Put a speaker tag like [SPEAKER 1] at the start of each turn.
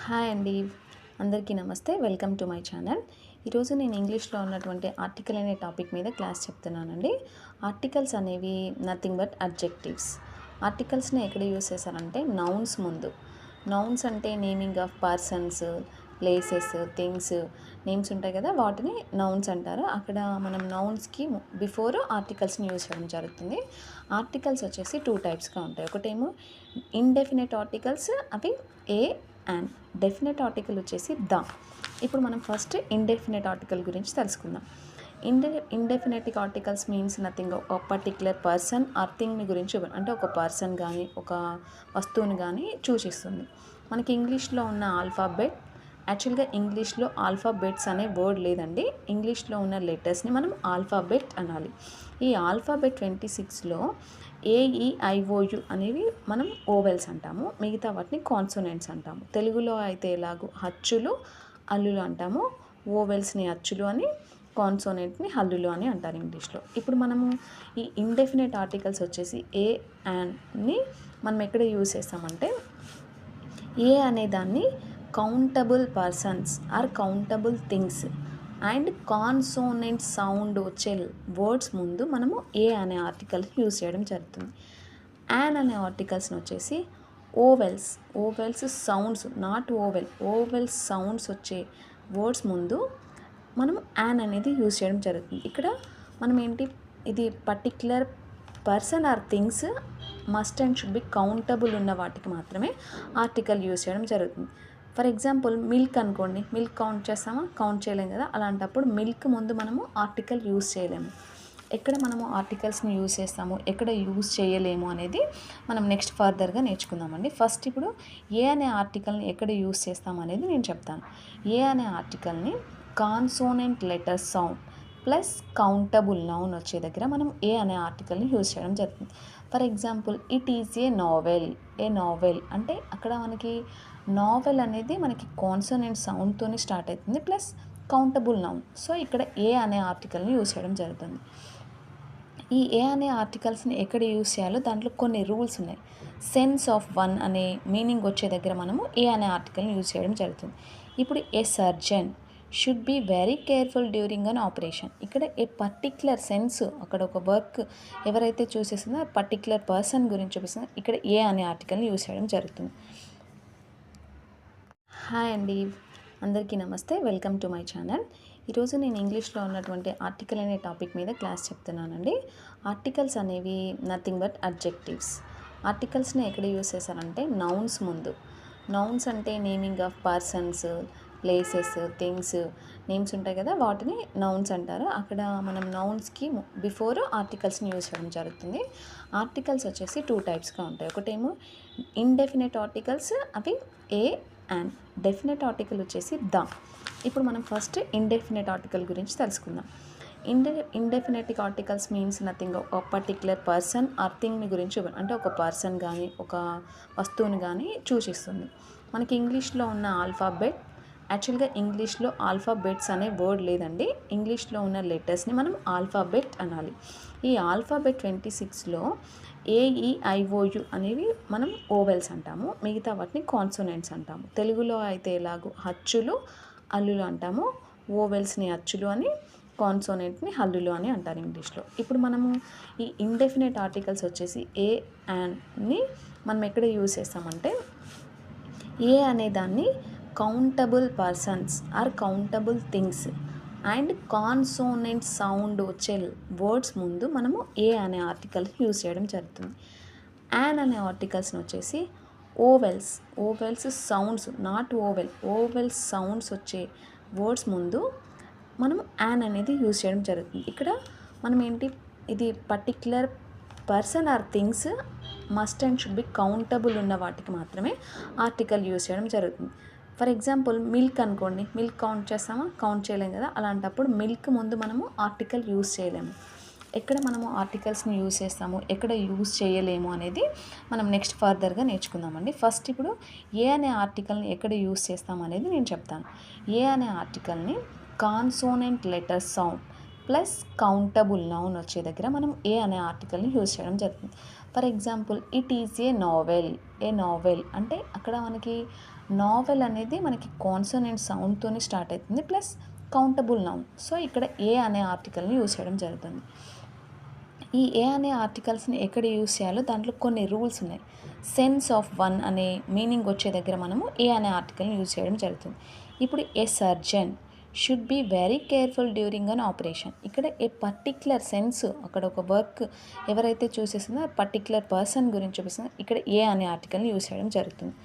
[SPEAKER 1] Hi అండి, అందరికీ నమస్తే. Welcome to my channel. ఈరోజు నేను ఇంగ్లీష్లో ఉన్నటువంటి ఆర్టికల్ అనే టాపిక్ మీద క్లాస్ చెప్తున్నానండి. ఆర్టికల్స్ అనేవి నథింగ్ బట్ అడ్జెక్టివ్స్. ఆర్టికల్స్ని ఎక్కడ యూస్ చేశారంటే నౌన్స్ ముందు. నౌన్స్ అంటే naming of persons, places, things, names ఉంటాయి కదా, వాటిని నౌన్స్ అంటారు. అక్కడ మనం నౌన్స్కి బిఫోర్ ఆర్టికల్స్ని యూజ్ చేయడం జరుగుతుంది. ఆర్టికల్స్ వచ్చేసి టూ టైప్స్గా ఉంటాయి. ఒకటేమో ఇండెఫినెట్ ఆర్టికల్స్, అవి ఏ అండ్ డెఫినెట్ ఆర్టికల్ వచ్చేసి ద. ఇప్పుడు మనం ఫస్ట్ ఇండెఫినెట్ ఆర్టికల్ గురించి తెలుసుకుందాం. ఇండెఫినెట్ ఆర్టికల్స్ మీన్స్ నథింగ్, ఒక పర్టిక్యులర్ పర్సన్ ఆర్ థింగ్ని గురించి, అంటే ఒక పర్సన్ కానీ ఒక వస్తువుని కానీ సూచిస్తుంది. మనకి ఇంగ్లీష్లో ఉన్న ఆల్ఫాబెట్, యాక్చువల్గా ఇంగ్లీష్లో ఆల్ఫాబెట్స్ అనే వర్డ్ లేదండి. ఇంగ్లీష్లో ఉన్న లెటర్స్ని మనం ఆల్ఫాబెట్ అనాలి. ఈ ఆల్ఫాబెట్ 26లో ఏఈఐఓయు అనేవి మనం ఓవెల్స్ అంటాము, మిగతా వాటిని కాన్సోనెంట్స్ అంటాము. తెలుగులో అయితే ఎలాగో హచ్చులు, హల్లులు అంటాము. ఓవెల్స్ని అచ్చులు అని, కాన్సోనెంట్ని హల్లులు అని అంటారు ఇంగ్లీష్లో. ఇప్పుడు మనము ఈ ఇండెఫినెట్ ఆర్టికల్స్ వచ్చేసి ఏ అండ్ని మనం ఎక్కడ యూజ్ చేస్తామంటే, ఏ అనే దాన్ని countable persons or countable things and consonant sound వచ్చే వర్డ్స్ ముందు మనము ఏ అనే ఆర్టికల్ యూజ్ చేయడం జరుగుతుంది. యాన్ అనే ఆర్టికల్స్ని వచ్చేసి vowels sounds, not vowels sounds వచ్చే వర్డ్స్ ముందు మనం యాన్ అనేది యూజ్ చేయడం జరుగుతుంది. ఇక్కడ మనం ఏంటి, ఇది particular person are things must and should be countable ఉన్న వాటికి మాత్రమే ఆర్టికల్ యూజ్ చేయడం జరుగుతుంది. ఫర్ ఎగ్జాంపుల్ మిల్క్ అనుకోండి, మిల్క్ కౌంట్ చేస్తామా? కౌంట్ చేయలేము కదా. అలాంటప్పుడు మిల్క్ ముందు మనము ఆర్టికల్ యూజ్ చేయలేము. ఎక్కడ మనము ఆర్టికల్స్ని యూజ్ చేస్తాము, ఎక్కడ యూజ్ చేయలేము అనేది మనం నెక్స్ట్ ఫర్దర్గా నేర్చుకుందామండి. ఫస్ట్ ఇప్పుడు ఏ అనే ఆర్టికల్ని ఎక్కడ యూజ్ చేస్తాము అనేది నేను చెప్తాను. ఏ అనే ఆర్టికల్ని consonant letter sound plus countable noun వచ్చే దగ్గర మనం ఏ అనే ఆర్టికల్ని యూజ్ చేయడం జరుగుతుంది. For example it is a novel అంటే అక్కడ మనకి నావెల్ అనేది మనకి కాన్సోనెంట్ సౌండ్తో స్టార్ట్ అవుతుంది, ప్లస్ కౌంటబుల్ నౌన్. సో ఇక్కడ ఏ అనే ఆర్టికల్ని యూజ్ చేయడం జరుగుతుంది. ఈ ఏ అనే ఆర్టికల్స్ని ఎక్కడ యూజ్ చేయాలో దాంట్లో కొన్ని రూల్స్ ఉన్నాయి. సెన్స్ ఆఫ్ వన్ అనే మీనింగ్ వచ్చే దగ్గర మనము ఏ అనే ఆర్టికల్ని యూజ్ చేయడం జరుగుతుంది. ఇప్పుడు a surgeon should be very careful during an operation. ఇక్కడ ఏ పర్టిక్యులర్ సెన్స్, అక్కడ ఒక వర్క్ ఎవరైతే చూసేస్తుందో ఆ పర్టిక్యులర్ పర్సన్ గురించి చూపిస్తుందో ఇక్కడ ఏ అనే ఆర్టికల్ని యూజ్ చేయడం జరుగుతుంది. హాయ్ అండి, అందరికీ నమస్తే. Welcome to my channel. ఈరోజు నేను ఇంగ్లీష్లో ఉన్నటువంటి ఆర్టికల్ అనే టాపిక్ మీద క్లాస్ చెప్తున్నానండి. ఆర్టికల్స్ అనేవి నథింగ్ బట్ అడ్జెక్టివ్స్. ఆర్టికల్స్ని ఎక్కడ యూజ్ చేశారంటే నౌన్స్ ముందు. నౌన్స్ అంటే naming of persons, places, things, names ఉంటాయి కదా, వాటిని నౌన్స్ అంటారు. అక్కడ మనం నౌన్స్కి బిఫోర్ ఆర్టికల్స్ని యూజ్ చేయడం జరుగుతుంది. ఆర్టికల్స్ వచ్చేసి టూ టైప్స్గా ఉంటాయి. ఒకటేమో ఇండెఫినెట్ ఆర్టికల్స్, అవి ఏ అండ్ డెఫినెట్ ఆర్టికల్ వచ్చేసి ద. ఇప్పుడు మనం ఫస్ట్ ఇండెఫినెట్ ఆర్టికల్ గురించి తెలుసుకుందాం. ఇండెఫినెట్ ఆర్టికల్స్ మీన్స్ నథింగ్, ఒక పర్టిక్యులర్ పర్సన్ ఆర్ థింగ్ని గురించి, అంటే ఒక పర్సన్ కానీ ఒక వస్తువుని కానీ సూచిస్తుంది. మనకి ఇంగ్లీష్లో ఉన్న ఆల్ఫాబెట్, యాక్చువల్గా ఇంగ్లీష్లో ఆల్ఫాబెట్స్ అనే వర్డ్ లేదండి. ఇంగ్లీష్లో ఉన్న లెటర్స్ని మనం ఆల్ఫాబెట్ అనాలి. ఈ ఆల్ఫాబెట్ 26లో ఏఈఐఓయు అనేవి మనం ఓవెల్స్ అంటాము, మిగతా వాటిని కాన్సోనెంట్స్ అంటాము. తెలుగులో అయితే ఎలాగో హచ్చులు, హల్లులు అంటాము. ఓవెల్స్ని అచ్చులు అని, కాన్సోనెంట్ని హల్లులు అని అంటారు ఇంగ్లీష్లో. ఇప్పుడు మనము ఈ ఇండెఫినెట్ ఆర్టికల్స్ వచ్చేసి ఏ అండ్ని మనం ఎక్కడ యూజ్ చేస్తామంటే, ఏ అనే దాన్ని countable persons or countable things and consonant sound వచ్చే వర్డ్స్ ముందు మనము ఏ అనే ఆర్టికల్ యూజ్ చేయడం జరుగుతుంది. యాన్ అనే ఆర్టికల్స్ని వచ్చేసి vowels sounds, not vowels sounds వచ్చే వర్డ్స్ ముందు మనం యాన్ అనేది యూజ్ చేయడం జరుగుతుంది. ఇక్కడ మనం ఏంటి, ఇది particular person are things must and should be countable ఉన్న వాటికి మాత్రమే ఆర్టికల్ యూజ్ చేయడం జరుగుతుంది. ఫర్ ఎగ్జాంపుల్ మిల్క్ అనుకోండి, మిల్క్ కౌంట్ చేస్తామా? కౌంట్ చేయలేము కదా. అలాంటప్పుడు మిల్క్ ముందు మనము ఆర్టికల్ యూజ్ చేయలేము. ఎక్కడ మనము ఆర్టికల్స్ని యూజ్ చేస్తాము, ఎక్కడ యూజ్ చేయలేము అనేది మనం నెక్స్ట్ ఫర్దర్గా నేర్చుకుందామండి. ఫస్ట్ ఇప్పుడు ఏ అనే ఆర్టికల్ని ఎక్కడ యూజ్ చేస్తాము అనేది నేను చెప్తాను. ఏ అనే ఆర్టికల్ని consonant letter sound plus countable noun వచ్చే దగ్గర మనం ఏ అనే ఆర్టికల్ని యూజ్ చేయడం జరుగుతుంది. For example it is a novel అంటే అక్కడ మనకి నావెల్ అనేది మనకి కాన్సోనెంట్ సౌండ్తోని స్టార్ట్ అవుతుంది ప్లస్ కౌంటబుల్ నౌన్. సో ఇక్కడ ఏ అనే ఆర్టికల్ని యూజ్ చేయడం జరుగుతుంది. ఈ ఏ అనే ఆర్టికల్స్ని ఎక్కడ యూజ్ చేయాలో దాంట్లో కొన్ని రూల్స్ ఉన్నాయి. సెన్స్ ఆఫ్ వన్ అనే మీనింగ్ వచ్చే దగ్గర మనము ఏ అనే ఆర్టికల్ని యూజ్ చేయడం జరుగుతుంది. ఇప్పుడు a surgeon should be very careful during an operation. ఇక్కడ ఏ పర్టిక్యులర్ సెన్స్, అక్కడ ఒక వర్క్ ఎవరైతే చూసేసిందో ఆ పర్టిక్యులర్ పర్సన్ గురించి చూపిస్తుందో ఇక్కడ ఏ అనే ఆర్టికల్ని యూజ్ చేయడం జరుగుతుంది.